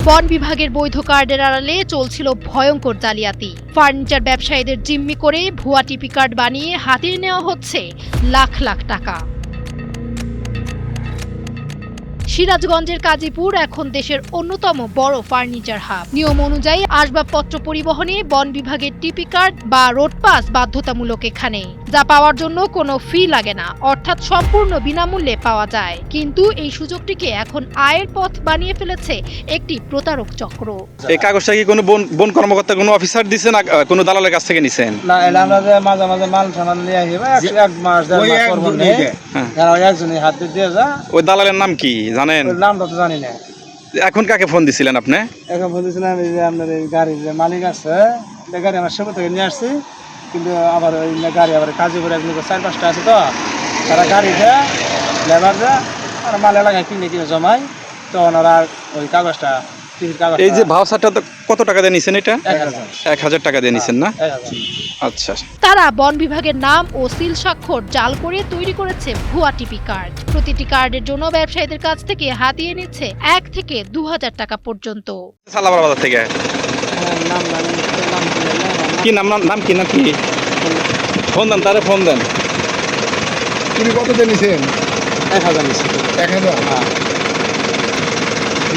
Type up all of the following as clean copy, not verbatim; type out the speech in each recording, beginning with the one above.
বন বিভাগের বৈধ কার্ডের আড়ালে চলছিল ভয়ঙ্কর জালিয়াতি। ফার্নিচার ব্যবসায়ীদের জিম্মি করে ভুয়া টিপি কার্ড বানিয়ে হাতিয়ে নেওয়া হচ্ছে লাখ লাখ টাকা। সিরাজগঞ্জের কাজীপুর এখন দেশের অন্যতম বড় ফার্নিচার হাব। নিয়ম অনুযায়ী আসবাবপত্র পরিবহনে বন বিভাগের টিপি কার্ড বা রোড পাস বাধ্যতামূলক এখানে, যা পাওয়ার জন্য কোনো ফি লাগে না, অর্থাৎ সম্পূর্ণ বিনামূল্যে পাওয়া যায়। কিন্তু এই সুযোগটিকে এখন আয়ের পথ বানিয়ে ফেলেছে একটি প্রতারক চক্র। এই কাগজটা কি কোনো বন কর্মকর্তা কোনো অফিসার দিচ্ছেন না কোনো দালালের কাছ থেকে নিছেন? না, এটা আমরা যে মাঝে মাঝে মাল সামান নিয়ে আসি, এক মাস দেড় মাস পর পর নেই, এরা ওই একজনই হাতে দিয়ে যা। ওই দালালের নাম কি জানেন? ওর নামটা তো জানি না। এখন কাকে ফোন দিছিলেন আপনি? এখন বলতেছিলাম এই যে আপনার এই গাড়ির যে মালিক আছে, এই গাড়ি আমার সেবা থেকে নিয়ে আসছি, কিন্তু আবার ওই গাড়ি আবার কাজে করে একদিন 4-5টা আছে, তো তারা গাড়ি দেয় লেবার দেয় আর মাল এলাকায় কিনে জমায়, তখন ওরা ওই কাগজটা এই যে ভাউচারটা তো কত টাকা দিয়ে নিছেন? এটা 1000 টাকা দিয়ে নিছেন না? 1000। আচ্ছা। তারা বন বিভাগের নাম ও সিল স্বাক্ষর জাল করে তৈরি করেছে ভুয়া টিপি কার্ড। প্রতিটি কার্ডের জন্য ব্যবসায়ীদের কাছ থেকে হাতিয়ে নিচ্ছে 1 থেকে 2000 টাকা পর্যন্ত। সালাবার বাজার থেকে নাম জানি না, নাম কি জানি না। কি নাম কি ফোন দেন, তারে ফোন দেন। তুমি কত দিয়ে নিছেন? 1000 নিচ্ছি। 1000? হ্যাঁ।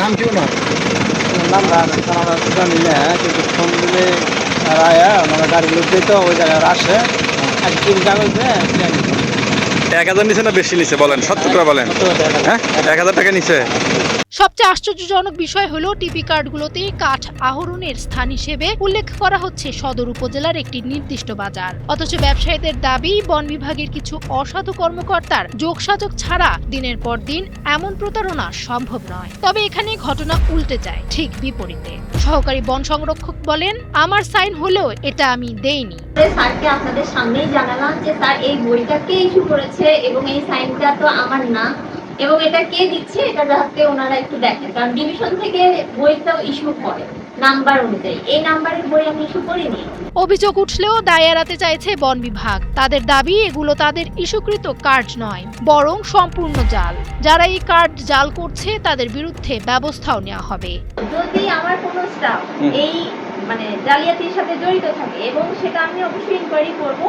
নাম কেউ না? নাম আমরা জানি না, কিন্তু ফোন দিলে তারা আমরা গাড়ির লোক দিই, তো ওই জায়গায় আসে আর তিন কাগজ দেয়। 1000 নিছে না বেশি নিছে বলেন, সত্য করে বলেন। হ্যাঁ, 1000 টাকা নিছে। সবচেয়ে আশ্চর্যজনক বিষয় হলো টিপি কার্ডগুলোতে কাঠ আহরণের স্থান হিসেবে উল্লেখ করা হচ্ছে সদর উপজেলার একটি নির্দিষ্ট বাজার। অথচ ব্যবসায়ীদের দাবি বন বিভাগের কিছু অসাধু কর্মকর্তার যোগসাজগ ছাড়া দিনের পর দিন এমন প্রতারণা সম্ভব নয়। তবে এখানে ঘটনা উল্টে যায় ঠিক বিপরীতে। সহকারী বন সংরক্ষক বলেন, আমার সাইন হলেও এটা আমি দেইনি। স্যারকে আপনাদের সামনেই জানালাম যে স্যার এই বইটা কে ইস্যু করেছে এবং এই সাইনটা তো আমার না, এবং এটা কে দিচ্ছে এটা যাতে ওনারা একটু দেখেন, কারণ ডিভিশন থেকে বইটা ইস্যু করে নাম্বার অনুযায়ী, এই নাম্বারের বই আমি ইস্যু করিনি। অভিযোগ উঠলেও দায় এড়াতে চাইছে বন বিভাগ। তাদের দাবি এগুলো তাদের ইস্যুকৃত কার্ড নয়, বরং সম্পূর্ণ জাল। যারা এই কার্ড জাল করছে তাদের বিরুদ্ধে ব্যবস্থাও নেওয়া হবে। যদি আমার কোনো স্টাফ এই জালিয়াতির সাথে জড়িত থাকে এবং সেটা আমি অবশ্যই ইনকোয়ারি করব,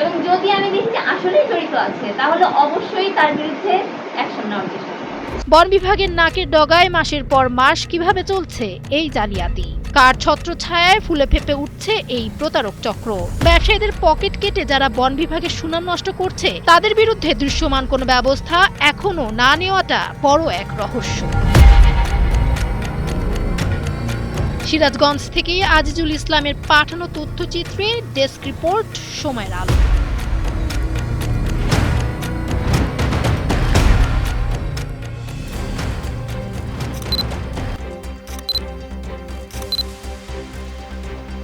এবং যদি আমি দেখি যে আসলেই জড়িত আছে তাহলে অবশ্যই তার বিরুদ্ধে অ্যাকশন নেওয়ার চেষ্টা করব। বন বিভাগের নাকের ডগায় মাসের পর মাস কিভাবে চলছে এই জালিয়াতি? কার ছত্রছায়ায় ফুলে ফেপে উঠছে এই প্রতারক চক্র? ব্যবসায়ীদের পকেট কেটে যারা বন বিভাগের সুনাম নষ্ট করছে তাদের বিরুদ্ধে দৃশ্যমান কোনো ব্যবস্থা এখনো না নেওয়াটা বড় এক রহস্য। সিরাজগঞ্জ থেকে আজিজুল ইসলামের পাঠানো তথ্যচিত্রে ডেস্ক রিপোর্ট, সময়ের আলো।